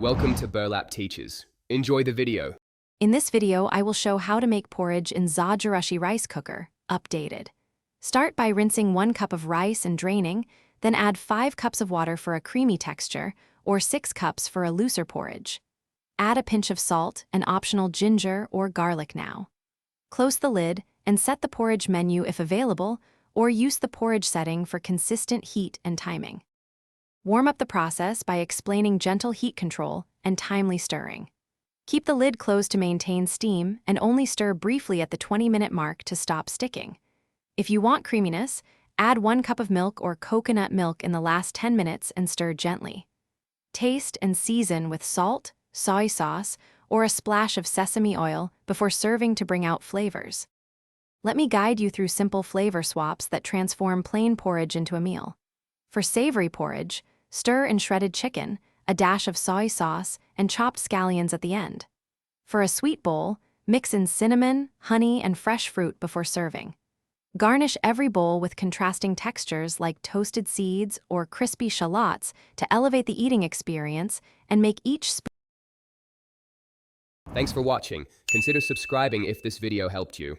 Welcome to Burlap Teachers. Enjoy the video. In this video, I will show how to make porridge in Zojirushi rice cooker, updated. Start by rinsing 1 cup of rice and draining, then add 5 cups of water for a creamy texture, or 6 cups for a looser porridge. Add a pinch of salt and optional ginger or garlic now. Close the lid and set the porridge menu if available, or use the porridge setting for consistent heat and timing. Warm up the process by explaining gentle heat control and timely stirring. Keep the lid closed to maintain steam and only stir briefly at the 20-minute mark to stop sticking. If you want creaminess, add 1 cup of milk or coconut milk in the last 10 minutes and stir gently. Taste and season with salt, soy sauce, or a splash of sesame oil before serving to bring out flavors. Let me guide you through simple flavor swaps that transform plain porridge into a meal. For savory porridge, stir in shredded chicken, a dash of soy sauce, and chopped scallions at the end. For a sweet bowl, mix in cinnamon, honey, and fresh fruit before serving. Garnish every bowl with contrasting textures like toasted seeds or crispy shallots to elevate the eating experience and make each Thanks for watching. Consider subscribing if this video helped you.